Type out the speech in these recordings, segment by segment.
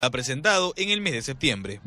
ha presentado en el mes de septiembre.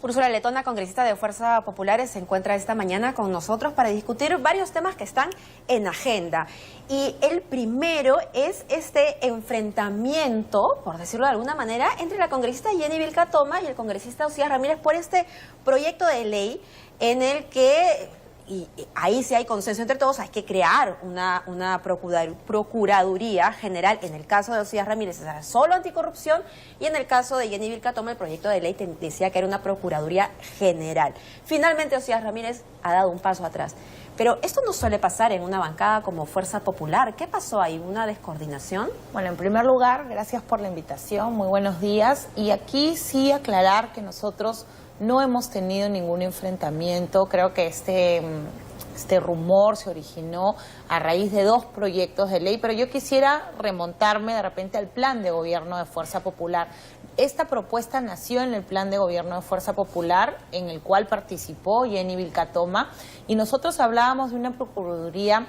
Úrsula Letona, congresista de Fuerza Populares, se encuentra esta mañana con nosotros para discutir varios temas que están en agenda. Y el primero es este enfrentamiento, por decirlo de alguna manera, entre la congresista Jenny Vilcatoma y el congresista Osías Ramírez por este proyecto de ley en el que, y ahí sí hay consenso entre todos, hay que crear una procuraduría general. En el caso de Osías Ramírez era solo anticorrupción, y en el caso de Jenny Vilcatoma el proyecto de ley decía que era una procuraduría general. Finalmente Osías Ramírez ha dado un paso atrás. Pero esto no suele pasar en una bancada como Fuerza Popular. ¿Qué pasó ahí? ¿Una descoordinación? Bueno, en primer lugar, gracias por la invitación, muy buenos días. Y aquí sí aclarar que nosotros no hemos tenido ningún enfrentamiento. Creo que este rumor se originó a raíz de dos proyectos de ley, pero yo quisiera remontarme de repente al plan de gobierno de Fuerza Popular. Esta propuesta nació en el plan de gobierno de Fuerza Popular, en el cual participó Jenny Vilcatoma, y nosotros hablábamos de una procuraduría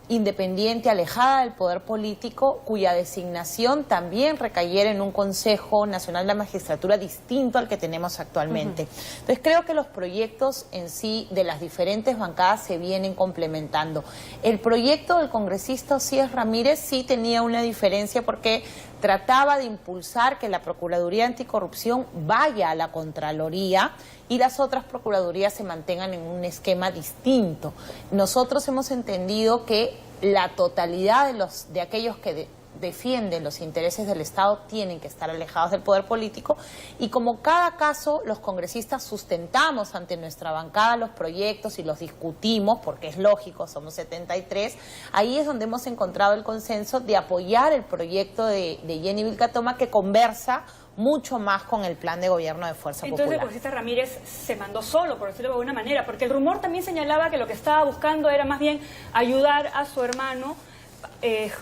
independiente, alejada del poder político, cuya designación también recayera en un Consejo Nacional de la Magistratura distinto al que tenemos actualmente. Entonces creo que los proyectos en sí de las diferentes bancadas se vienen complementando. El proyecto del congresista Osías Ramírez sí tenía una diferencia porque trataba de impulsar que la Procuraduría Anticorrupción vaya a la Contraloría y las otras procuradurías se mantengan en un esquema distinto. Nosotros hemos entendido que la totalidad de aquellos que defienden los intereses del Estado tienen que estar alejados del poder político, y como cada caso los congresistas sustentamos ante nuestra bancada los proyectos y los discutimos, porque es lógico, somos 73, ahí es donde hemos encontrado el consenso de apoyar el proyecto de Jenny Vilcatoma, que conversa mucho más con el plan de gobierno de Fuerza Popular. Entonces el congresista Ramírez se mandó solo, por decirlo de alguna manera, porque el rumor también señalaba que lo que estaba buscando era más bien ayudar a su hermano,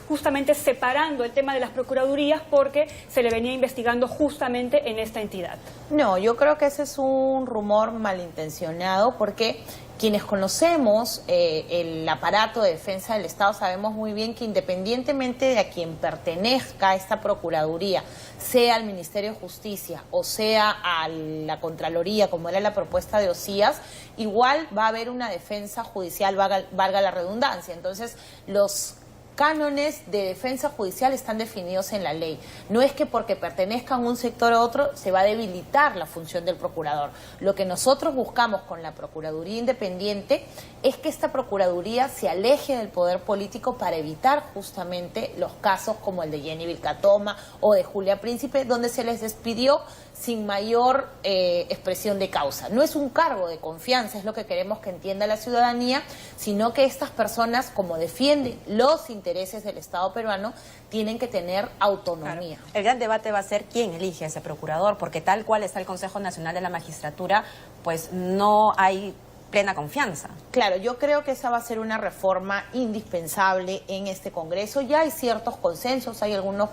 justamente separando el tema de las procuradurías, porque se le venía investigando justamente en esta entidad. No, yo creo que ese es un rumor malintencionado, porque quienes conocemos el aparato de defensa del Estado sabemos muy bien que independientemente de a quien pertenezca a esta procuraduría, sea al Ministerio de Justicia o sea a la Contraloría, como era la propuesta de Osías, igual va a haber una defensa judicial, valga la redundancia. Entonces, los cánones de defensa judicial están definidos en la ley. No es que porque pertenezcan a un sector u otro se va a debilitar la función del procurador. Lo que nosotros buscamos con la Procuraduría Independiente es que esta Procuraduría se aleje del poder político para evitar justamente los casos como el de Jenny Vilcatoma o de Julia Príncipe, donde se les despidió sin mayor expresión de causa. No es un cargo de confianza, es lo que queremos que entienda la ciudadanía, sino que estas personas, como defienden los intereses del Estado peruano, tienen que tener autonomía. Claro. El gran debate va a ser quién elige a ese procurador, porque tal cual está el Consejo Nacional de la Magistratura, pues no hay plena confianza. Claro, yo creo que esa va a ser una reforma indispensable en este Congreso. Ya hay ciertos consensos, hay algunos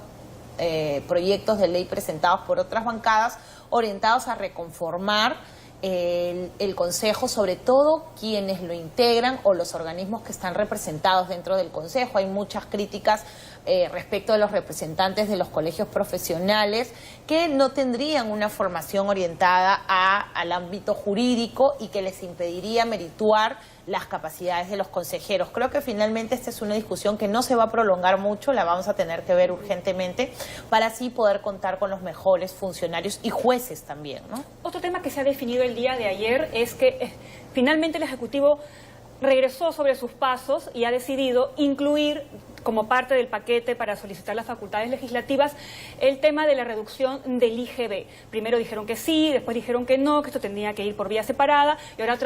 proyectos de ley presentados por otras bancadas orientados a reconformar el Consejo, sobre todo quienes lo integran o los organismos que están representados dentro del Consejo. Hay muchas críticas respecto de los representantes de los colegios profesionales que no tendrían una formación orientada al ámbito jurídico y que les impediría merituar las capacidades de los consejeros. Creo que finalmente esta es una discusión que no se va a prolongar mucho, la vamos a tener que ver urgentemente para así poder contar con los mejores funcionarios y jueces también, ¿no? Otro tema que se ha definido el día de ayer es que finalmente el Ejecutivo regresó sobre sus pasos y ha decidido incluir como parte del paquete para solicitar las facultades legislativas el tema de la reducción del IGB. Primero dijeron que sí, después dijeron que no, que esto tendría que ir por vía separada, y ahora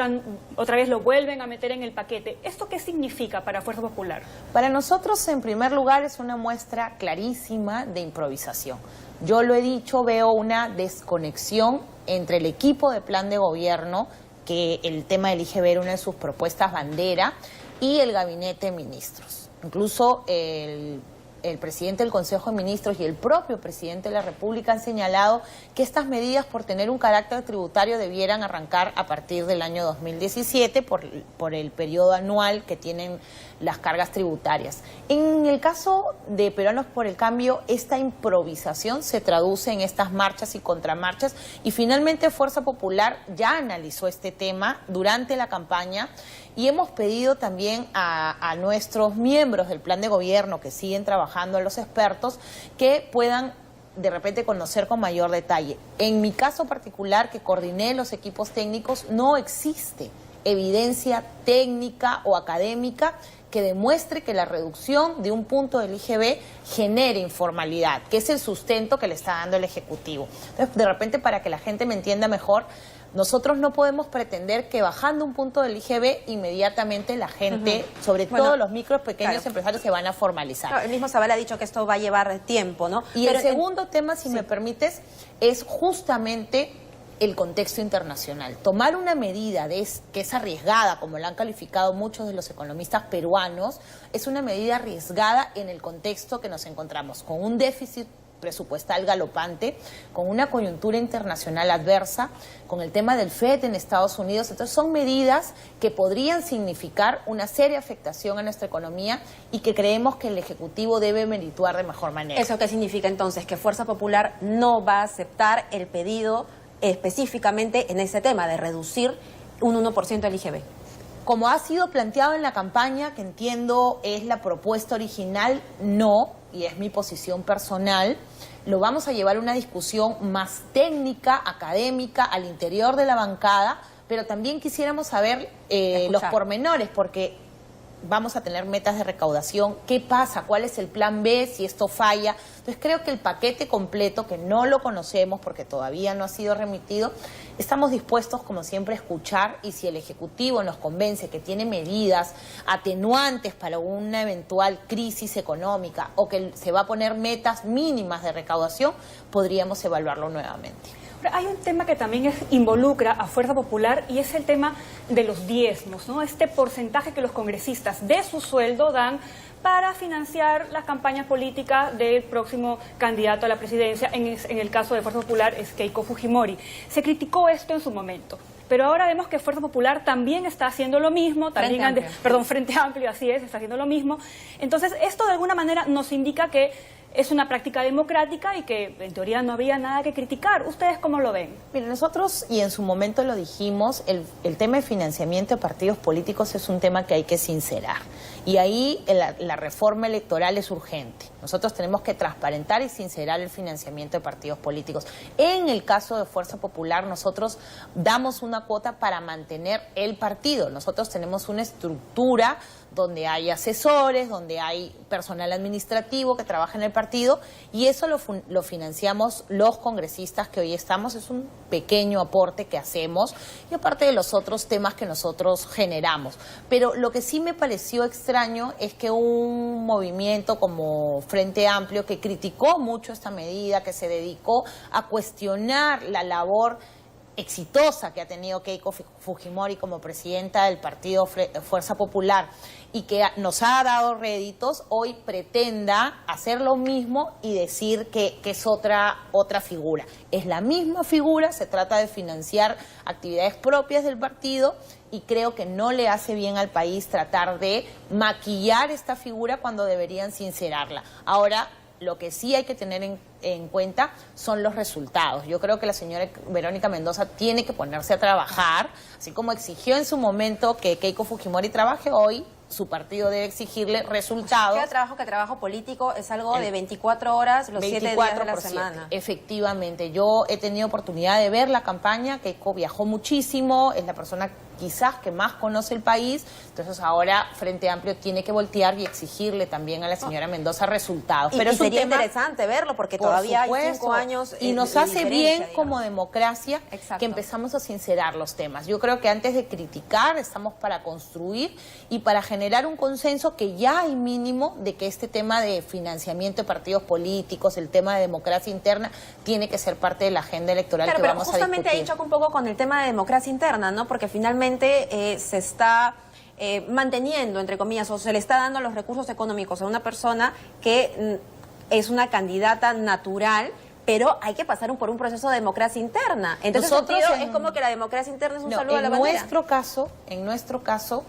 otra vez lo vuelven a meter en el paquete. ¿Esto qué significa para Fuerza Popular? Para nosotros, en primer lugar, es una muestra clarísima de improvisación. Yo lo he dicho, veo una desconexión entre el equipo de plan de gobierno, que el tema del IGB era una de sus propuestas bandera, y el gabinete de ministros. Incluso el el presidente del Consejo de Ministros y el propio presidente de la República han señalado que estas medidas, por tener un carácter tributario, debieran arrancar a partir del año 2017 por el periodo anual que tienen las cargas tributarias. En el caso de Peruanos por el Cambio, esta improvisación se traduce en estas marchas y contramarchas, y finalmente Fuerza Popular ya analizó este tema durante la campaña y hemos pedido también a nuestros miembros del plan de gobierno que siguen trabajando, a los expertos, que puedan de repente conocer con mayor detalle. En mi caso particular, que coordiné los equipos técnicos, no existe evidencia técnica o académica que demuestre que la reducción de un punto del IGB genere informalidad, que es el sustento que le está dando el Ejecutivo. Entonces, de repente, para que la gente me entienda mejor, nosotros no podemos pretender que bajando un punto del IGB inmediatamente la gente, sobre todo los micros, pequeños empresarios, se van a formalizar. Claro, el mismo Zavala ha dicho que esto va a llevar tiempo, ¿no? Y el segundo tema, si me permites, es justamente el contexto internacional. Tomar una medida que es arriesgada, como la han calificado muchos de los economistas peruanos, es una medida arriesgada en el contexto que nos encontramos, con un déficit presupuestal galopante, con una coyuntura internacional adversa, con el tema del FED en Estados Unidos. Entonces son medidas que podrían significar una seria afectación a nuestra economía y que creemos que el Ejecutivo debe merituar de mejor manera. ¿Eso qué significa entonces? Que Fuerza Popular no va a aceptar el pedido específicamente en ese tema de reducir un 1% del IGB. Como ha sido planteado en la campaña, que entiendo es la propuesta original, no, y es mi posición personal, lo vamos a llevar a una discusión más técnica, académica, al interior de la bancada, pero también quisiéramos saber los pormenores, porque vamos a tener metas de recaudación, qué pasa, cuál es el plan B si esto falla. Entonces creo que el paquete completo, que no lo conocemos porque todavía no ha sido remitido, estamos dispuestos como siempre a escuchar, y si el Ejecutivo nos convence que tiene medidas atenuantes para una eventual crisis económica o que se va a poner metas mínimas de recaudación, podríamos evaluarlo nuevamente. Hay un tema que también involucra a Fuerza Popular y es el tema de los diezmos, ¿no? Este porcentaje que los congresistas de su sueldo dan para financiar las campañas políticas del próximo candidato a la presidencia. En el caso de Fuerza Popular es Keiko Fujimori. Se criticó esto en su momento, pero ahora vemos que Fuerza Popular también está haciendo lo mismo, Frente Amplio, así es, está haciendo lo mismo. Entonces, esto de alguna manera nos indica que es una práctica democrática y que en teoría no había nada que criticar. ¿Ustedes cómo lo ven? Mire, nosotros, y en su momento lo dijimos, el tema de financiamiento de partidos políticos es un tema que hay que sincerar. Y ahí la reforma electoral es urgente. Nosotros tenemos que transparentar y sincerar el financiamiento de partidos políticos. En el caso de Fuerza Popular, nosotros damos una cuota para mantener el partido. Nosotros tenemos una estructura donde hay asesores, donde hay personal administrativo que trabaja en el partido, y eso lo financiamos los congresistas que hoy estamos. Es un pequeño aporte que hacemos, y aparte de los otros temas que nosotros generamos. Pero lo que sí me pareció extraño es que un movimiento como Frente Amplio, que criticó mucho esta medida, que se dedicó a cuestionar la labor exitosa que ha tenido Keiko Fujimori como presidenta del partido Fuerza Popular y que nos ha dado réditos, hoy pretenda hacer lo mismo y decir que es otra figura. Es la misma figura, se trata de financiar actividades propias del partido, y creo que no le hace bien al país tratar de maquillar esta figura cuando deberían sincerarla. Ahora, lo que sí hay que tener en cuenta son los resultados. Yo creo que la señora Verónica Mendoza tiene que ponerse a trabajar, así como exigió en su momento que Keiko Fujimori trabaje hoy. Su partido debe exigirle resultados. Que trabajo político es algo de 24 horas, los 7 días de la semana. Efectivamente, yo he tenido oportunidad de ver la campaña. Keiko viajó muchísimo, es la persona quizás que más conoce el país, entonces ahora Frente Amplio tiene que voltear y exigirle también a la señora Mendoza resultados. Pero es sería interesante verlo, porque todavía hay 5 años y nos hace bien como democracia que empezamos a sincerar los temas. Yo creo que antes de criticar estamos para construir y para generar un consenso, que ya hay mínimo de que este tema de financiamiento de partidos políticos, el tema de democracia interna, tiene que ser parte de la agenda electoral que vamos a discutir. Justamente ahí choca un poco con el tema de democracia interna, ¿no? Porque finalmente se está manteniendo, entre comillas, o se le está dando los recursos económicos a una persona que es una candidata natural, pero hay que pasar por un proceso de democracia interna. Entonces, Nosotros es como que la democracia interna es un saludo a la bandera. En nuestro caso,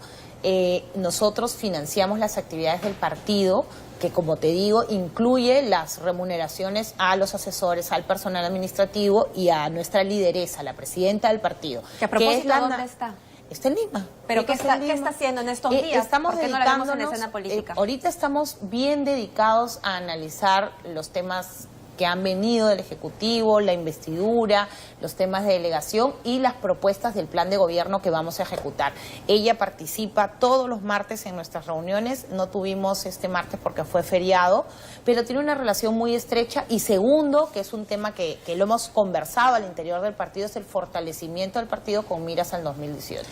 nosotros financiamos las actividades del partido, que como te digo, incluye las remuneraciones a los asesores, al personal administrativo y a nuestra lideresa, la presidenta del partido. Que a propósito, ¿dónde está? Está en Lima. ¿Pero qué está haciendo en estos días? Estamos ¿Por qué no la vemos en la dedicándonos, escena política? Ahorita estamos bien dedicados a analizar los temas que han venido del Ejecutivo, la investidura, los temas de delegación y las propuestas del plan de gobierno que vamos a ejecutar. Ella participa todos los martes en nuestras reuniones, no tuvimos este martes porque fue feriado, pero tiene una relación muy estrecha. Y segundo, que es un tema que lo hemos conversado al interior del partido, es el fortalecimiento del partido con miras al 2018.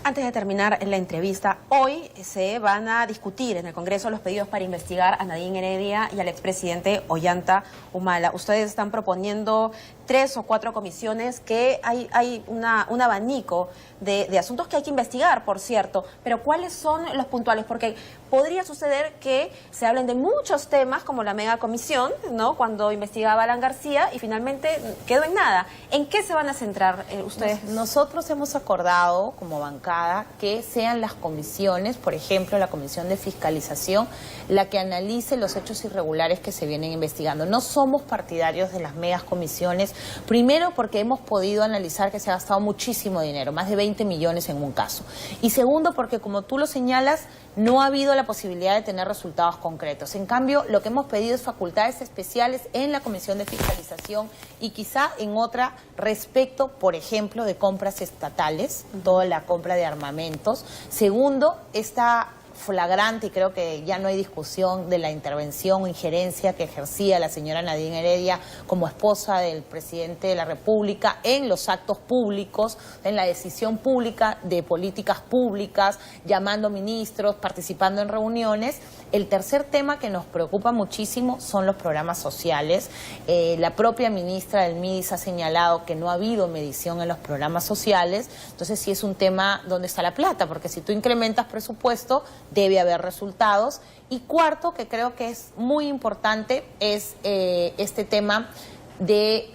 Antes de terminar la entrevista, hoy se van a discutir en el Congreso los pedidos para investigar a Nadine Heredia y al expresidente Ollanta Humala. Ustedes están proponiendo 3 o 4 comisiones, que hay un abanico de asuntos que hay que investigar, por cierto, pero ¿cuáles son los puntuales? Porque podría suceder que se hablen de muchos temas, como la megacomisión, ¿no?, cuando investigaba Alan García, y finalmente quedó en nada. ¿En qué se van a centrar ustedes? Nosotros hemos acordado como bancada que sean las comisiones, por ejemplo, la Comisión de Fiscalización, la que analice los hechos irregulares que se vienen investigando. No somos partidarios de las megacomisiones, primero porque hemos podido analizar que se ha gastado muchísimo dinero, más de 20 millones en un caso. Y segundo, porque como tú lo señalas, no ha habido la posibilidad de tener resultados concretos. En cambio, lo que hemos pedido es facultades especiales en la Comisión de Fiscalización y quizá en otra respecto, por ejemplo, de compras estatales, toda la compra de armamentos. Segundo, esta flagrante, y creo que ya no hay discusión, de la intervención o injerencia que ejercía la señora Nadine Heredia como esposa del presidente de la República en los actos públicos, en la decisión pública de políticas públicas, llamando ministros, participando en reuniones. El tercer tema que nos preocupa muchísimo son los programas sociales. La propia ministra del MIDIS ha señalado que no ha habido medición en los programas sociales. Entonces sí es un tema donde está la plata, porque si tú incrementas presupuesto, debe haber resultados. Y cuarto, que creo que es muy importante, es este tema de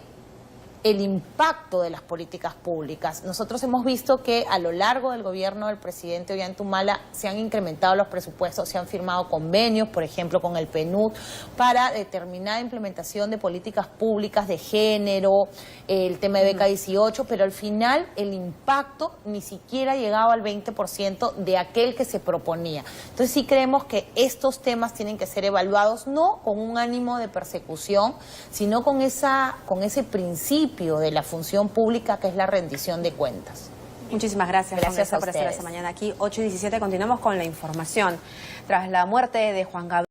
el impacto de las políticas públicas. Nosotros hemos visto que a lo largo del gobierno del presidente Ollanta Humala se han incrementado los presupuestos, se han firmado convenios, por ejemplo con el PNUD, para determinada implementación de políticas públicas de género, el tema de beca 18, pero al final el impacto ni siquiera llegaba al 20% de aquel que se proponía. Entonces sí creemos que estos temas tienen que ser evaluados no con un ánimo de persecución, sino con ese principio de la función pública, que es la rendición de cuentas. Muchísimas gracias. Gracias a por estar ustedes. esta mañana aquí, 8:17. Continuamos con la información. Tras la muerte de Juan Gabriel